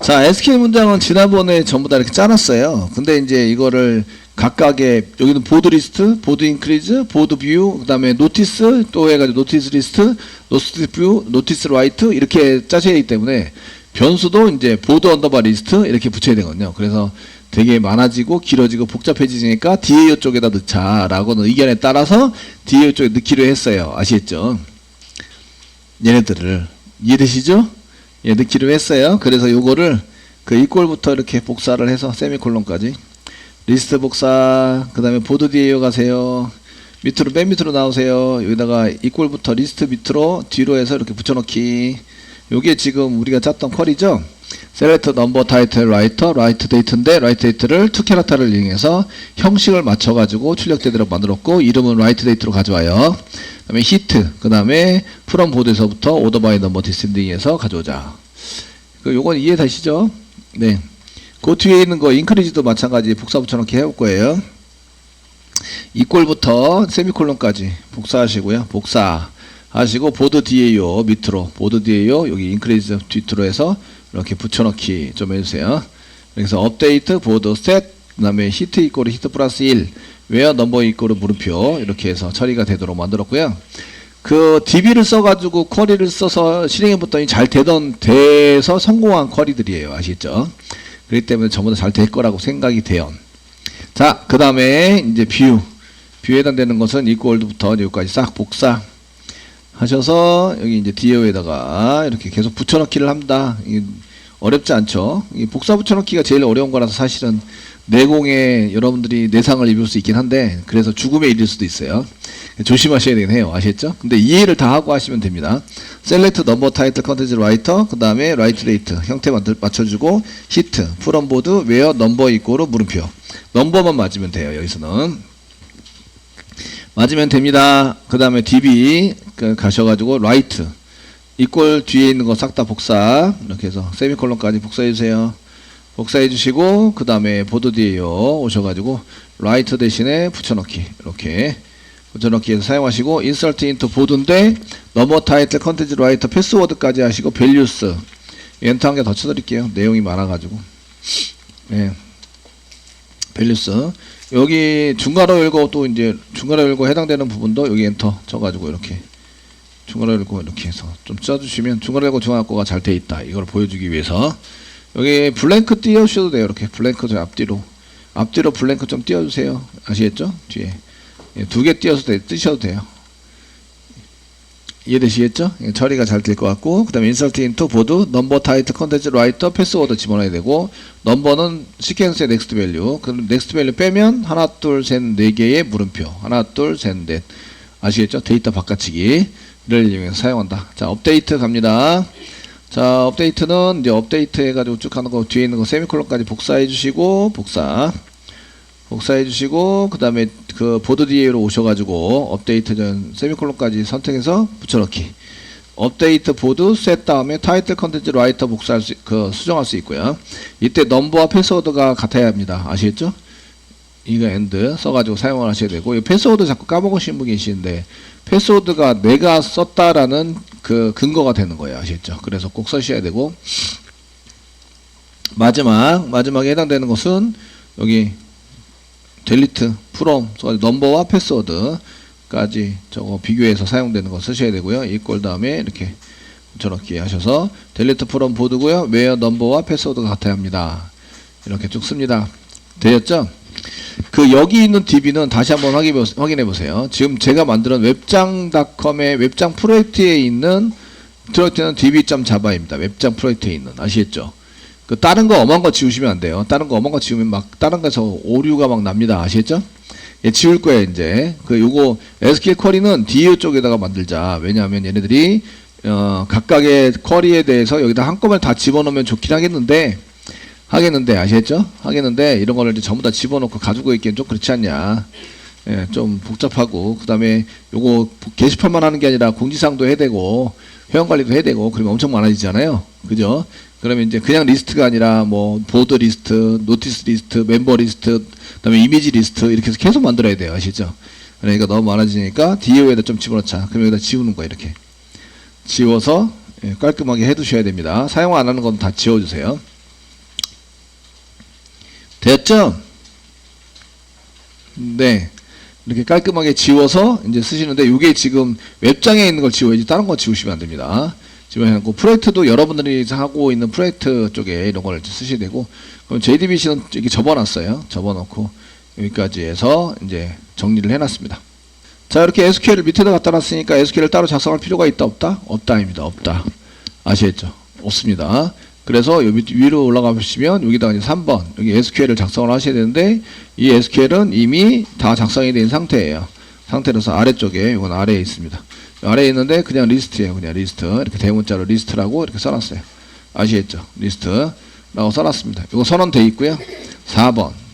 자, SQL 문장은 지난번에 전부 다 이렇게 짜놨어요. 근데 이제 이거를 각각의, 여기는 보드 리스트, 보드 인크리즈, 보드 뷰, 그 다음에 노티스, 또 해가지고 노티스 리스트, 노티스 뷰, 노티스 라이트, 이렇게 짜셔야 하기 때문에 변수도 이제 보드 언더바 리스트 이렇게 붙여야 되거든요. 그래서 되게 많아지고 길어지고 복잡해지니까 DAO 쪽에다 넣자라고는 의견에 따라서 DAO 쪽에 넣기로 했어요. 아시겠죠? 얘네들을. 이해되시죠? 예, 넣기로 했어요. 그래서 요거를 그 이꼴부터 이렇게 복사를 해서 세미콜론까지 리스트 복사, 그 다음에 보드 DAO 가세요. 밑으로 맨 밑으로 나오세요. 여기다가 이꼴부터 리스트 밑으로 뒤로 해서 이렇게 붙여넣기. 요게 지금 우리가 짰던 쿼리죠. select number title writer, write date인데 write date를 to 캐릭터를 이용해서 형식을 맞춰가지고 출력제대로 만들었고 이름은 write date로 가져와요. 그 다음에 hit, 그 다음에 from board에서부터 order by number descending에서 가져오자. 요건 이해되시죠? 네. 그 뒤에 있는 거 increase도 마찬가지 복사 붙여넣기 해볼 거예요. 이꼴부터 세미콜론까지 복사하시고요. 복사하시고 보드 DAO 밑으로 보드 DAO 여기 increase 뒤로 해서 이렇게 붙여넣기 좀 해주세요. 그래서 업데이트 보드 셋, 그 다음에 히트 이꼬르 히트 플러스 1, 웨어 넘버 이꼬르 물음표 이렇게 해서 처리가 되도록 만들었고요. 그 DB를 써가지고 쿼리를 써서 실행해봤더니 잘 돼서 성공한 쿼리들이에요. 아시겠죠? 그렇기 때문에 전부 다 잘 될 거라고 생각이 돼요. 자, 그 다음에 이제 뷰에 해당되는 것은 이꼴부터 여기까지 싹 복사 하셔서 여기 이제 DAO에다가 이렇게 계속 붙여넣기를 합니다. 어렵지 않죠? 이 복사 붙여넣기가 제일 어려운 거라서 사실은 내공에 여러분들이 내상을 입을 수 있긴 한데 그래서 죽음에 이를 수도 있어요. 조심하셔야 되긴 해요. 아시겠죠? 근데 이해를 다 하고 하시면 됩니다. select number title content writer, 그 다음에 write date 형태 맞춰주고 hit, from board, where number 이꼬르 물음표 넘버만 맞으면 돼요. 여기서는 맞으면 됩니다. 그 다음에 DB 가셔가지고 write 이꼴 뒤에 있는 거 싹 다 복사 이렇게 해서 세미콜론까지 복사해 주세요. 복사해 주시고 그 다음에 보드 DAO 오셔가지고 write 대신에 붙여넣기 이렇게 붙여넣기에서 사용하시고 insert into 보드인데 number title content writer 패스워드까지 하시고 values 엔터 한 개 더 쳐드릴게요. 내용이 많아가지고 네. values 여기 중괄호 열고 또 이제 중괄호 열고 해당되는 부분도 여기 엔터 쳐가지고 이렇게 중괄호 열고 이렇게 해서 좀 써주시면 중괄호 열고 중괄호가 잘 돼 있다 이걸 보여주기 위해서 여기 블랭크 띄워주셔도 돼요. 이렇게 블랭크 좀 앞뒤로 블랭크 좀 띄워주세요. 아시겠죠? 뒤에 두 개 띄워서 뜨셔도 돼요. 이해되시겠죠? 처리가 잘 될 것 같고 그 다음에 insert into board number title content writer 패스워드 집어넣어야 되고 넘버는 시퀀스의 next value 그럼 next value 빼면 하나 둘 셋 네 개의 물음표 하나 둘 셋 넷 아시겠죠? 데이터 바꿔치기를 이용해서 사용한다. 자 업데이트 갑니다. 자 업데이트는 이제 업데이트 해가지고 쭉 하는 거 뒤에 있는 거 세미콜론까지 복사해 주시고 복사해 주시고 그 다음에 그 보드 DA로 오셔가지고 업데이트 전 세미콜론까지 선택해서 붙여넣기 업데이트 보드 셋 다음에 타이틀 컨텐츠 라이터 복사할 수정할 수 있고요. 이때 넘버와 패스워드가 같아야 합니다. 아시겠죠? 이거 엔드 써가지고 사용을 하셔야 되고 이 패스워드 자꾸 까먹으시는 분 계시는데 패스워드가 내가 썼다라는 그 근거가 되는 거예요. 아시겠죠? 그래서 꼭 써셔야 되고 마지막에 해당되는 것은 여기 델리트, 프롬, 넘버와 패스워드까지 저거 비교해서 사용되는 거 쓰셔야 되고요. 이꼴 다음에 이렇게 붙여넣기 하셔서 델리트 프롬 보드고요. where 넘버와 패스워드가 같아야 합니다. 이렇게 쭉 씁니다. 되셨죠? 그 여기 있는 DB는 다시 한번 확인해 보세요. 지금 제가 만든 웹장.com의 웹장 프로젝트에 있는 들어있는 db.java입니다. 웹장 프로젝트에 있는 아시겠죠? 그 다른 거 엄한 거 지우시면 안 돼요. 다른 거 엄한 거 지우면 막 다른 거에서 오류가 막 납니다. 아시겠죠? 예, 지울 거예요 이제. 그 요거 SQL 쿼리는 DAO 쪽에다가 만들자. 왜냐하면 얘네들이 각각의 쿼리에 대해서 여기다 한꺼번에 다 집어넣으면 좋긴 하겠는데 아시겠죠? 하겠는데 이런 거를 이제 전부 다 집어넣고 가지고 있기엔 좀 그렇지 않냐. 예, 좀 복잡하고 그 다음에 요거 게시판만 하는 게 아니라 공지사항도 해야 되고 회원관리도 해야 되고 그러면 엄청 많아지잖아요. 그죠? 그러면 이제 그냥 리스트가 아니라 뭐 보드 리스트, 노티스 리스트, 멤버 리스트, 그다음에 이미지 리스트 이렇게 해서 계속 만들어야 돼요. 아시죠? 그러니까 너무 많아지니까 DAO에다 좀 집어넣자. 그럼 여기다 지우는 거야. 이렇게 지워서 깔끔하게 해두셔야 됩니다. 사용 안 하는 건 다 지워주세요. 됐죠? 네. 이렇게 깔끔하게 지워서 이제 쓰시는데, 이게 지금 웹장에 있는 걸 지워야지 다른 거 지우시면 안 됩니다. 지워놓고 프로젝트도 여러분들이 하고 있는 프로젝트 쪽에 이런 걸 쓰셔야 되고, 그럼 JDBC는 이렇게 접어놨어요. 접어놓고 여기까지 해서 이제 정리를 해놨습니다. 자, 이렇게 SQL을 밑에다 갖다 놨으니까 SQL을 따로 작성할 필요가 있다 없다? 없다입니다. 없다. 아시겠죠? 없습니다. 그래서 여기 위로 올라가 보시면 여기다가 이제 3번 여기 SQL을 작성을 하셔야 되는데, 이 SQL은 이미 다 작성이 된 상태예요. 상태로서 아래쪽에, 이건 아래에 있습니다. 아래에 있는데 그냥 리스트예요. 그냥 리스트. 이렇게 대문자로 리스트라고 이렇게 써놨어요. 아시겠죠? 리스트라고 써놨습니다. 이거 선언돼 있고요.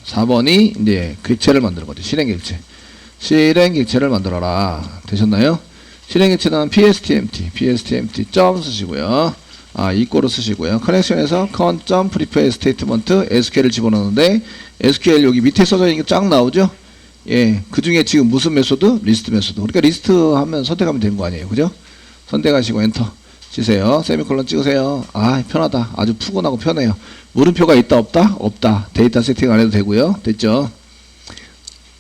4번이 이제 객체를 만드는 거죠. 실행 객체. 실행 객체를 만들어라. 되셨나요? 실행 객체는 pstmt 점 쓰시고요. 이꼬를 쓰시고요. 커넥션에서 con.prepare statement SQL을 집어넣는데, SQL 여기 밑에 써져 있는 게 쫙 나오죠? 예, 그 중에 지금 무슨 메소드? 리스트 메소드. 그러니까 리스트 하면 선택하면 되는 거 아니에요. 그죠? 선택하시고 엔터 치세요. 세미콜론 찍으세요. 편하다. 아주 푸근하고 편해요. 물음표가 있다 없다? 없다. 데이터 세팅 안 해도 되고요. 됐죠?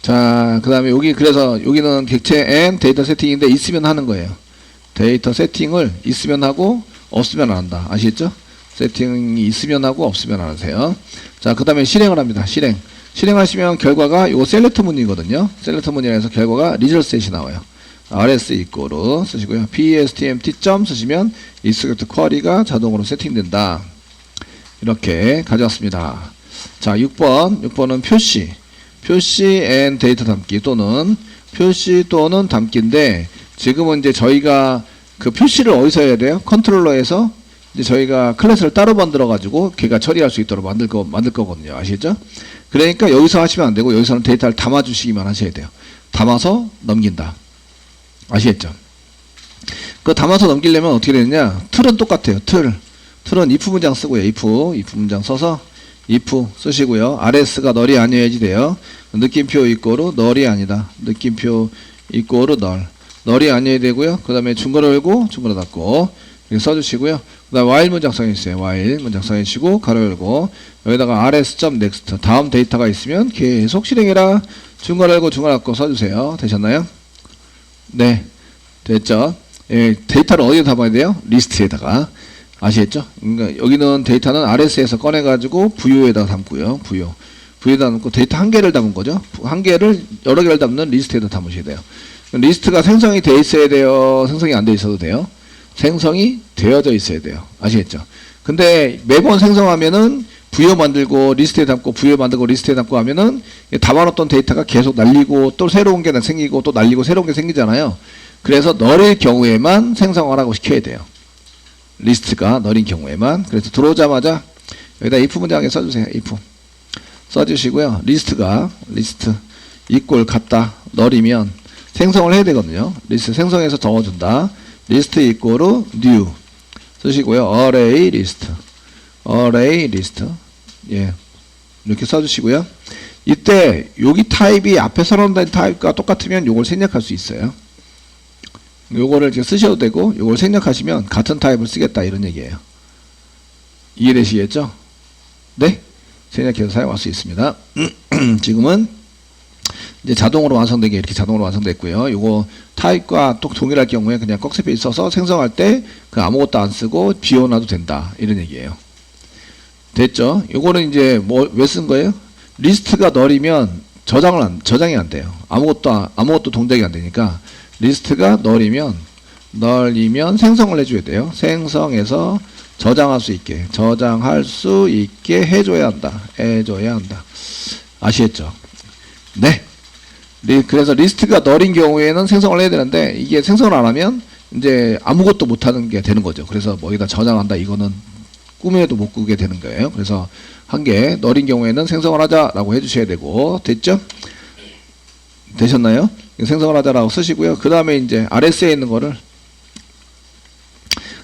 자, 그 다음에 여기, 그래서 여기는 객체 and 데이터 세팅인데 있으면 하는 거예요. 데이터 세팅을 있으면 하고 없으면 안 한다. 아시겠죠? 세팅이 있으면 하고 없으면 안 하세요. 자, 그 다음에 실행을 합니다. 실행하시면 결과가 요 셀렉트 문이거든요. 셀렉트 문이라서 결과가 result set이 나와요. rs 이꼬로 쓰시고요. pstmt 점 쓰시면 execute query가 자동으로 세팅된다. 이렇게 가져왔습니다. 자, 6번은 표시 and 데이터 담기 또는 표시 또는 담기인데, 지금은 이제 저희가 그 표시를 어디서 해야 돼요? 컨트롤러에서 이제 저희가 클래스를 따로 만들어 가지고 걔가 처리할 수 있도록 만들 거거든요. 아시겠죠? 그러니까 여기서 하시면 안 되고, 여기서는 데이터를 담아 주시기만 하셔야 돼요. 담아서 넘긴다. 아시겠죠? 그 담아서 넘기려면 어떻게 되느냐? 틀은 똑같아요. 틀은 if 문장 쓰고요. if 문장 써서 if 쓰시고요. rs가 널이 아니어야지 돼요. 느낌표 이꼬로 널이 아니다. 느낌표 이꼬로 널이 아니어야 되고요. 그 다음에 중괄호 열고 중괄호 닫고 이렇게 써주시고요. 그 다음 while 문장 써주세요. while 문장 써주시고 가로 열고 여기다가 rs.next 다음 데이터가 있으면 계속 실행해라. 중괄호 열고 중괄호 닫고 써주세요. 되셨나요? 네, 됐죠? 예, 데이터를 어디에 담아야 돼요? 리스트에다가. 아시겠죠? 그러니까 여기는 데이터는 RS에서 꺼내가지고 VO에다가 담고요. VO에다 담고 데이터 한 개를 담은 거죠. 한 개를 여러 개를 담는 리스트에다 담으셔야 돼요. 리스트가 생성이 돼 있어야 돼요? 생성이 안 돼 있어도 돼요? 생성이 되어져 있어야 돼요. 아시겠죠? 근데 매번 생성하면은 VO 만들고 리스트에 담고 VO 만들고 리스트에 담고 하면은 담아놓던 데이터가 계속 날리고 또 새로운 게 생기고 또 날리고 새로운 게 생기잖아요. 그래서 널일 경우에만 생성하라고 시켜야 돼요. 리스트가 널인 경우에만. 그래서 들어오자마자 여기다 if 문장에 써주세요. if 써주시고요. 리스트 이꼴 같다 널이면 생성을 해야 되거든요. 리스트 생성해서 적어준다. 리스트 이꼴로 new 쓰시고요. array list 예, 이렇게 써주시고요. 이때 여기 타입이 앞에 선언된 타입과 똑같으면 요걸 생략할 수 있어요. 요거를 이제 쓰셔도 되고, 요걸 생략하시면 같은 타입을 쓰겠다 이런 얘기예요. 이해되시겠죠? 네, 생략해서 사용할 수 있습니다. 지금은 이제 자동으로 완성되게 이렇게 자동으로 완성됐고요. 요거 타입과 또 동일할 경우에 그냥 꺽쇠ペ써서 생성할 때 그 아무것도 안 쓰고 비워놔도 된다 이런 얘기예요. 됐죠? 요거는 이제 뭐 왜 쓴 거예요? 리스트가 널이면 저장이 안 돼요. 아무것도 동작이 안 되니까 리스트가 널이면 생성을 해줘야 돼요. 생성해서 저장할 수 있게 해줘야 한다. 아시겠죠? 네. 그래서 리스트가 널인 경우에는 생성을 해야 되는데, 이게 생성을 안 하면 이제 아무것도 못하는 게 되는 거죠. 그래서 뭐 여기다 저장한다 이거는 꿈에도 못 꾸게 되는 거예요. 그래서 한 개 널인 경우에는 생성을 하자라고 해주셔야 되고, 됐죠? 되셨나요? 생성을 하자라고 쓰시고요. 그 다음에 이제 RS에 있는 거를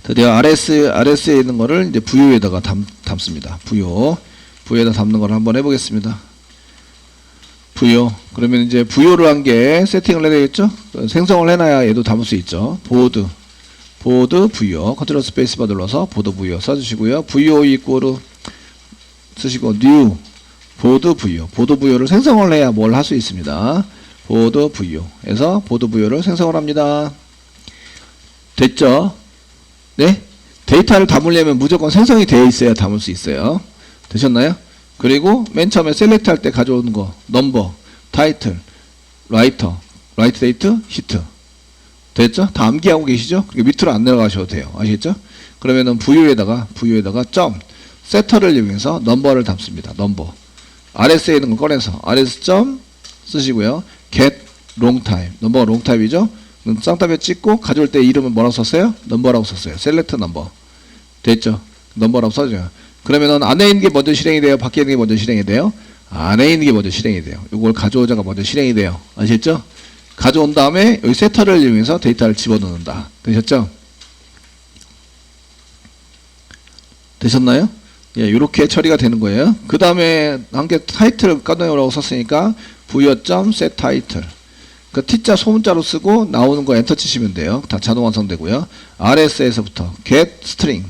드디어 RS에 있는 거를 이제 VO에다가 담습니다. VO에다 담는 걸 한번 해보겠습니다. VO. 그러면 이제 VO를 한 개 세팅을 해야 되겠죠? 생성을 해놔야 얘도 담을 수 있죠. 보드 VO. 컨트롤 스페이스바 눌러서 보드 VO 써주시고요. VO 이꼬르 쓰시고 new 보드 부여. 보드 부여를 생성을 해야 뭘 할 수 있습니다. 보드 부여에서 보드 부여를 생성을 합니다. 됐죠? 네? 데이터를 담으려면 무조건 생성이 되어 있어야 담을 수 있어요. 되셨나요? 그리고 맨 처음에 셀렉트 할 때 가져오는 거 넘버, 타이틀, 라이터, 라이트 데이트, 히트. 됐죠? 다 암기하고 계시죠? 밑으로 안 내려가셔도 돼요. 아시겠죠? 그러면은 부유에다가 점 세터를 이용해서 넘버를 담습니다. 넘버. RS에 있는 걸 꺼내서 RS 점 쓰시고요. get long time. 넘버가 long time이죠? 쌍따옴에 찍고 가져올 때 이름은 뭐라고 썼어요? 넘버라고 썼어요. select 넘버. 됐죠? 넘버라고 써줘요. 그러면은 안에 있는 게 먼저 실행이 돼요? 밖에 있는 게 먼저 실행이 돼요? 안에 있는 게 먼저 실행이 돼요. 이걸 가져오자가 먼저 실행이 돼요. 아시겠죠? 가져온 다음에 여기 세터를 이용해서 데이터를 집어넣는다. 되셨죠? 되셨나요? 예, 이렇게 처리가 되는 거예요. 그 다음에 한 개 타이틀을 꺼내오라고 썼으니까 부여점 set 타이틀. 그 T자 소문자로 쓰고 나오는 거 엔터 치시면 돼요. 다 자동 완성되고요. RS에서부터 get string,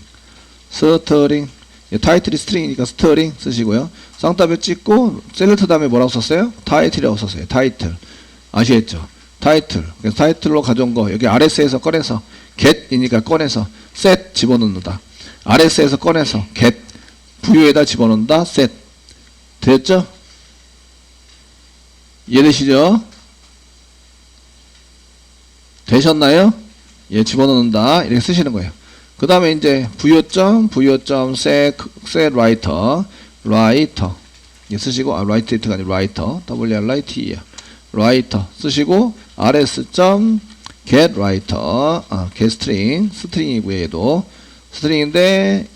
예, 타이틀이 스트링이니까 스트링 쓰시고요. 쌍따옴에 찍고 셀렉트 다음에 뭐라고 썼어요? 타이틀이라고 썼어요. 타이틀. 아시겠죠? 타이틀. 그래서 타이틀로 가져온 거 여기 RS에서 꺼내서 get이니까 꺼내서 set 집어넣는다. RS에서 꺼내서 get 부유에다 집어넣는다. set. 됐죠? 이해되시죠? 되셨나요? 예, 집어넣는다. 이렇게 쓰시는 거예요. 그 다음에 이제 부여점 set writer 쓰시고, write it가 아니라 writer, write writer 쓰시고, rs.get writer, get string이고요. 얘도 스트링인데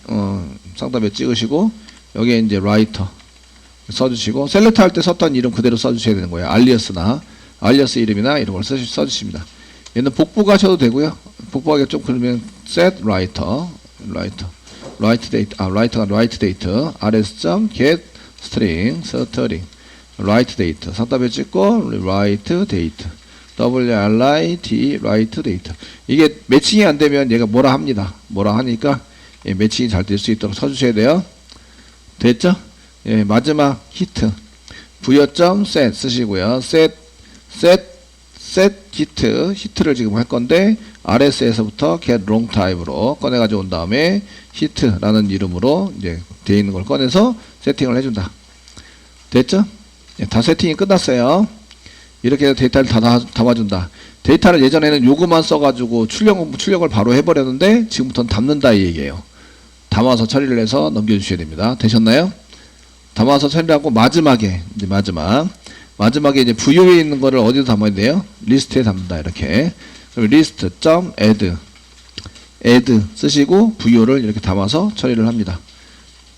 쌍따옴에 찍으시고 여기에 이제 writer 써주시고, 셀렉트 할 때 썼던 이름 그대로 써주셔야 되는 거예요. 알리어스 이름이나 이런 걸 써주십니다. 얘는 복부가 하셔도 되고요. 복부하기 좀 그러면 set writer, write date, writer가 write date, rs.get string, write date, 쌍따옴에 찍고 write date, write write date. 이게 매칭이 안 되면 얘가 뭐라 합니다. 뭐라 하니까 예, 매칭이 잘 될 수 있도록 써주셔야 돼요. 됐죠? 예, 마지막 히트 부여점 set 쓰시고요. set 히트를 지금 할 건데 RS에서부터 get long time으로 꺼내 가져온 다음에 히트라는 이름으로 이제 되어 있는 걸 꺼내서 세팅을 해준다. 됐죠? 예, 다 세팅이 끝났어요. 이렇게 해서 데이터를 다 담아준다. 데이터를 예전에는 요거만 써가지고 출력을 바로 해버렸는데 지금부터는 담는다 이 얘기예요. 담아서 처리를 해서 넘겨주셔야 됩니다. 되셨나요? 담아서 처리를 하고 마지막에 이제 부유에 있는 거를 어디서 담아야 돼요? 리스트에 담는다. 이렇게. 그럼 list.add 쓰시고 부유를 이렇게 담아서 처리를 합니다.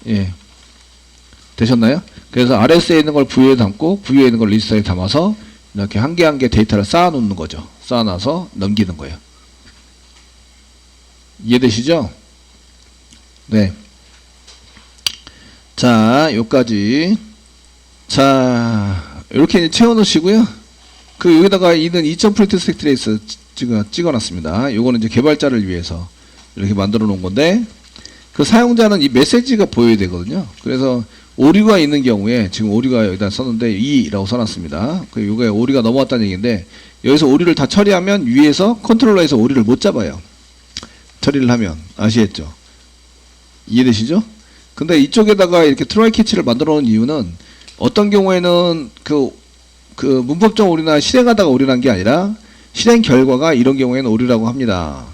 예. 되셨나요? 그래서 RS에 있는 걸 부유에 담고 부유에 있는 걸 리스트에 담아서 이렇게 한 개 한 개 데이터를 쌓아 놓는 거죠. 쌓아놔서 넘기는 거예요. 이해되시죠? 네. 자, 요까지. 자, 이렇게 이제 채워놓으시고요. 그 여기다가 있는 2.프린트 스택 트레이스 찍어놨습니다. 요거는 이제 개발자를 위해서 이렇게 만들어 놓은 건데, 그 사용자는 이 메시지가 보여야 되거든요. 그래서 오류가 있는 경우에 지금 오류가 여기다 썼는데 2라고 써놨습니다. 그 요게 오류가 넘어왔다는 얘기인데, 여기서 오류를 다 처리하면 위에서 컨트롤러에서 오류를 못 잡아요. 처리를 하면. 아시겠죠? 이해되시죠? 근데 이쪽에다가 이렇게 트라이 캐치를 만들어 놓은 이유는 어떤 경우에는 그 문법적 오류나 실행하다가 오류난 게 아니라 실행 결과가 이런 경우에는 오류라고 합니다.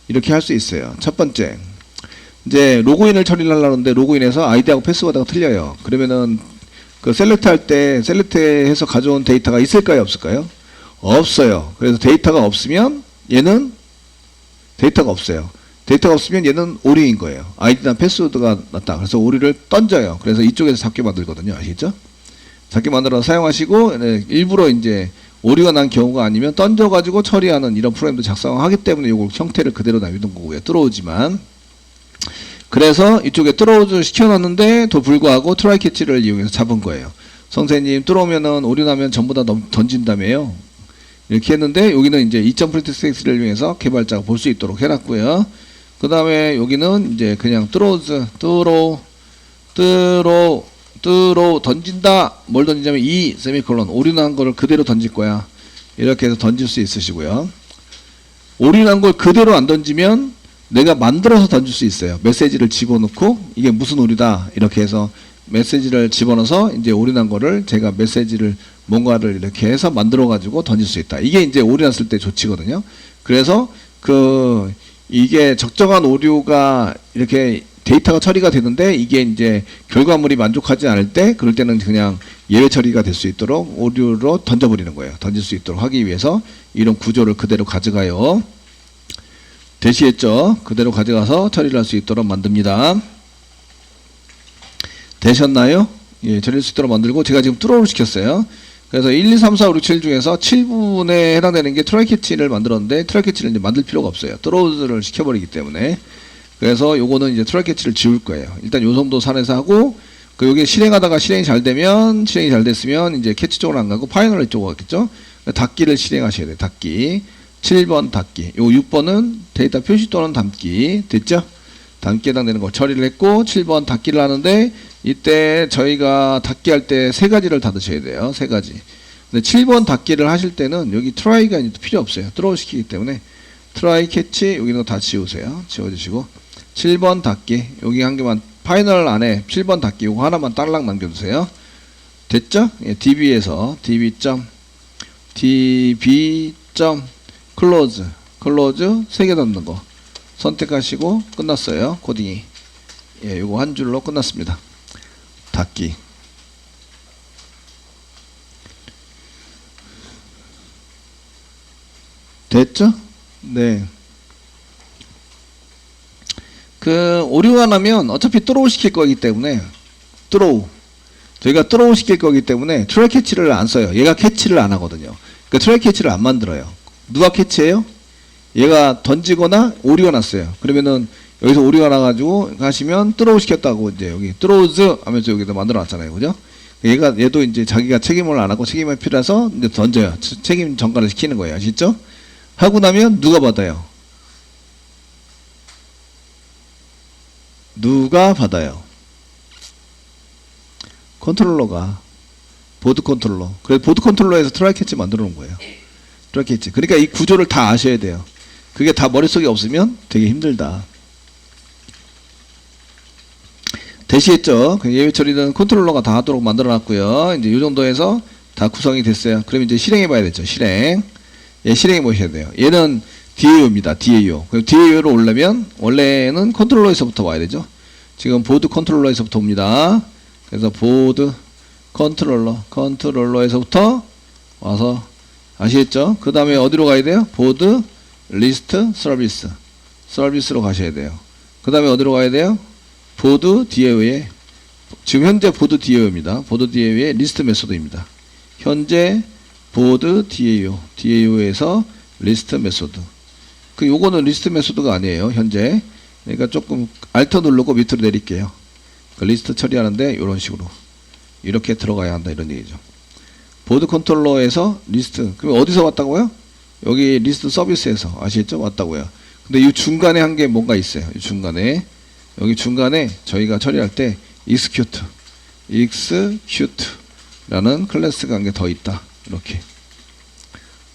이렇게 할 수 있어요. 첫 번째, 이제 로그인을 처리를 하려는데 로그인해서 아이디하고 패스워드가 틀려요. 그러면은 그 셀렉트 할 때 셀렉트해서 가져온 데이터가 있을까요? 없을까요? 없어요. 그래서 데이터가 없으면 얘는 데이터가 없어요. 데이터가 없으면 얘는 오류인 거예요. 아이디나 패스워드가 났다. 그래서 오류를 던져요. 그래서 이쪽에서 작게 만들거든요. 아시겠죠? 작게 만들어서 사용하시고, 일부러 이제 오류가 난 경우가 아니면 던져가지고 처리하는 이런 프로그램도 작성하기 때문에 이걸 형태를 그대로 남겨둔 거고요. 들어오지만. 그래서 이쪽에 들어오즈 시켜놨는데도 불구하고 트라이 캐치를 이용해서 잡은 거예요. 선생님, 들어오면은 오류 나면 전부 다 던진다며요. 이렇게 했는데, 여기는 이제 2.프린트 스택스를 이용해서 개발자가 볼 수 있도록 해놨고요. 그 다음에 여기는 이제 그냥 throw 던진다. 뭘 던지냐면 이 세미콜론 오류난 거를 그대로 던질 거야. 이렇게 해서 던질 수 있으시고요. 오류난 걸 그대로 안 던지면 내가 만들어서 던질 수 있어요. 메시지를 집어넣고 이게 무슨 오류다 이렇게 해서 메시지를 집어넣어서 이제 오류난 거를 제가 메시지를 뭔가를 이렇게 해서 만들어 가지고 던질 수 있다. 이게 이제 오류났을 때 조치거든요. 그래서 이게 적정한 오류가 이렇게 데이터가 처리가 되는데 이게 이제 결과물이 만족하지 않을 때 그럴 때는 그냥 예외 처리가 될 수 있도록 오류로 던져버리는 거예요. 던질 수 있도록 하기 위해서 이런 구조를 그대로 가져가요. 되시겠죠? 그대로 가져가서 처리를 할 수 있도록 만듭니다. 되셨나요? 예, 처리할 수 있도록 만들고 제가 지금 트로우를 시켰어요. 그래서 1, 2, 3, 4, 5, 6, 7 중에서 7분에 해당되는 게 트라이 캐치를 만들었는데 트라이 캐치를 이제 만들 필요가 없어요. 트로우를 시켜버리기 때문에. 그래서 요거는 이제 트라이 캐치를 지울 거예요. 일단 요 정도 선에서 하고 요게 실행하다가 실행이 잘 됐으면 이제 캐치 쪽으로 안 가고 파이널 쪽으로 갔겠죠. 닫기를 실행하셔야 돼요. 닫기. 7번 닫기. 요 6번은 데이터 표시 또는 담기. 됐죠? 담기에 해당되는 거 처리를 했고 7번 닫기를 하는데 이때 저희가 닫기 할 때 세 가지를 닫으셔야 돼요. 세 가지. 근데 7번 닫기를 하실 때는 여기 트라이가 필요 없어요. 들어오 시키기 때문에 트라이 캐치 여기는 다 지우세요. 지워주시고 7번 닫기 여기 한 개만 파이널 안에 7번 닫기 요거 하나만 딸랑 남겨두세요. 됐죠? 예, db에서 db.close 세 개 닫는 거 선택하시고 끝났어요. 코딩이. 예, 요거 한 줄로 끝났습니다. 닫기. 됐죠? 네. 오류가 나면 어차피 트로우 시킬 거기 때문에 저희가 트로우 시킬 거기 때문에 트라이 캐치를 안 써요. 얘가 캐치를 안 하거든요. 그러니까 트라이 캐치를 안 만들어요. 누가 캐치해요? 얘가 던지거나 오류가 났어요. 그러면은 여기서 오류가 나가지고 하시면 트로우 시켰다고 이제 여기 트로우즈 하면서 여기다 만들어 놨잖아요. 그죠? 얘도 이제 자기가 책임을 안 하고 책임이 필요해서 이제 던져요. 책임 전가를 시키는 거예요. 아시죠? 하고 나면 누가 받아요? 누가 받아요? 컨트롤러가. 보드 컨트롤러. 그래서 보드 컨트롤러에서 트라이 캐치 만들어 놓은 거예요. 트라이 캐치. 그러니까 이 구조를 다 아셔야 돼요. 그게 다 머릿속에 없으면 되게 힘들다. 되시겠죠? 예외 처리는 컨트롤러가 다 하도록 만들어 놨고요. 이제 이 정도에서 다 구성이 됐어요. 그럼 이제 실행해 봐야 되죠. 실행. 예, 실행해 보셔야 돼요. 얘는 DAO입니다. DAO. 그럼 DAO로 오려면 원래는 컨트롤러에서부터 와야 되죠. 지금 보드 컨트롤러에서부터 옵니다. 그래서 보드 컨트롤러에서부터 와서 아시겠죠? 그 다음에 어디로 가야 돼요? 보드 리스트 서비스로 가셔야 돼요. 그 다음에 어디로 가야 돼요? 보드 DAO에 지금 현재 보드 DAO입니다. 보드 DAO의 리스트 메소드입니다. 현재 보드 DAO에서 리스트 메소드. 요거는 리스트 메소드가 아니에요. 현재. 그러니까 조금 알트 누르고 밑으로 내릴게요. 리스트 처리하는데 이런 식으로 이렇게 들어가야 한다 이런 얘기죠. 보드 컨트롤러에서 리스트. 그럼 어디서 왔다고요? 여기 리스트 서비스에서 아시겠죠? 왔다고요. 근데 이 중간에 한 게 뭔가 있어요. 이 중간에 여기 중간에 저희가 처리할 때 execute라는 클래스가 한 게 더 있다. 이렇게.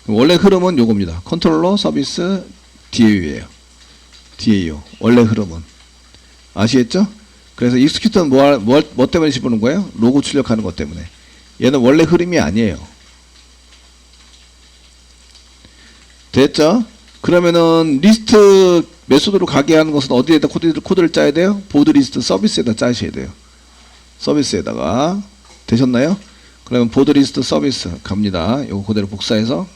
원래 흐름은 요겁니다. 컨트롤러 서비스 DAO예요. DAO. 원래 흐름은. 아시겠죠? 그래서 execute는 뭐 때문에 집어넣은 거예요? 로고 출력하는 것 때문에. 얘는 원래 흐름이 아니에요. 됐죠? 그러면은 리스트 메소드로 가게 하는 것은 어디에다 코드를 짜야 돼요? 보드 리스트 서비스에다 짜셔야 돼요. 서비스에다가. 되셨나요? 그러면 보드 리스트 서비스 갑니다. 요거 그대로 복사해서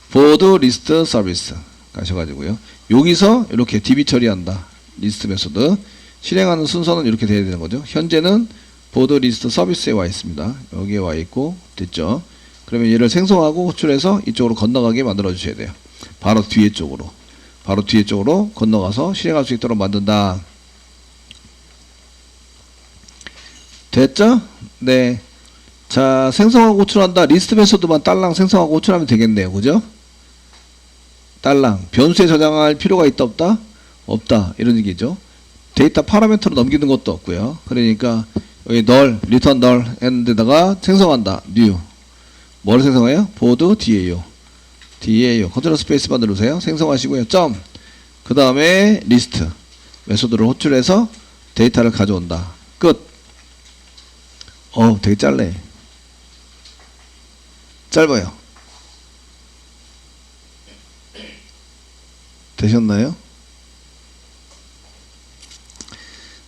보드 리스트 서비스 가셔가지고요. 여기서 이렇게 DB 처리한다. 리스트 메소드. 실행하는 순서는 이렇게 돼야 되는 거죠. 현재는 보드 리스트 서비스에 와 있습니다. 여기에 와 있고 됐죠. 그러면 얘를 생성하고 호출해서 이쪽으로 건너가게 만들어 주셔야 돼요. 바로 뒤에 쪽으로 건너가서 실행할 수 있도록 만든다. 됐죠? 네. 자, 생성하고 호출한다. 리스트 메소드만 딸랑 생성하고 호출하면 되겠네요. 그죠? 딸랑. 변수에 저장할 필요가 있다 없다? 없다. 이런 얘기죠. 데이터 파라미터로 넘기는 것도 없고요. 그러니까 여기 널, 리턴 널 했는데다가 생성한다. new. 뭐를 생성해요? 보드 DAO. DAO. 컨트롤 스페이스바 누르세요. 생성하시고요. 점. 그 다음에 리스트. 메소드를 호출해서 데이터를 가져온다. 끝. 되게 짧네. 짧아요. 되셨나요?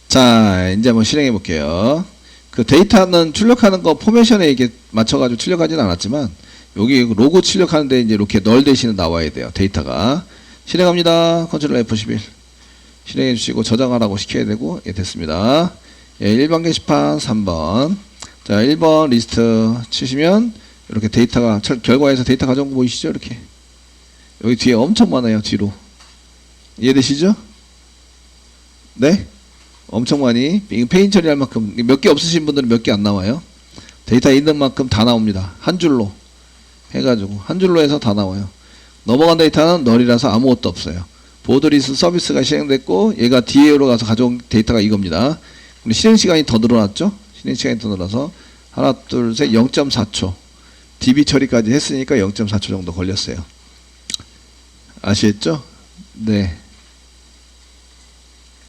자, 이제 한번 실행해 볼게요. 그 데이터는 출력하는 거 포메이션에 이게 맞춰가지고 출력하진 않았지만, 여기 로고 출력하는데 이제 이렇게 널 대신에 나와야 돼요. 데이터가. 실행합니다. 컨트롤 F11. 실행해 주시고 저장하라고 시켜야 되고, 예, 됐습니다. 예, 1번 게시판 3번. 자, 1번 리스트 치시면, 이렇게 데이터가, 결과에서 데이터 가져온 거 보이시죠? 이렇게. 여기 뒤에 엄청 많아요, 뒤로. 이해되시죠? 네? 엄청 많이. 페인 처리할 만큼, 몇 개 없으신 분들은 몇 개 안 나와요. 데이터 있는 만큼 다 나옵니다. 한 줄로 해가지고, 한 줄로 해서 다 나와요. 넘어간 데이터는 널이라서 아무것도 없어요. 보드리스 서비스가 실행됐고, 얘가 DAO로 가서 가져온 데이터가 이겁니다. 우리 실행 시간이 더 늘어났죠? 실행 시간이 더 늘어서, 하나, 둘, 셋, 0.4초. DB 처리까지 했으니까 0.4초 정도 걸렸어요. 아시겠죠? 네.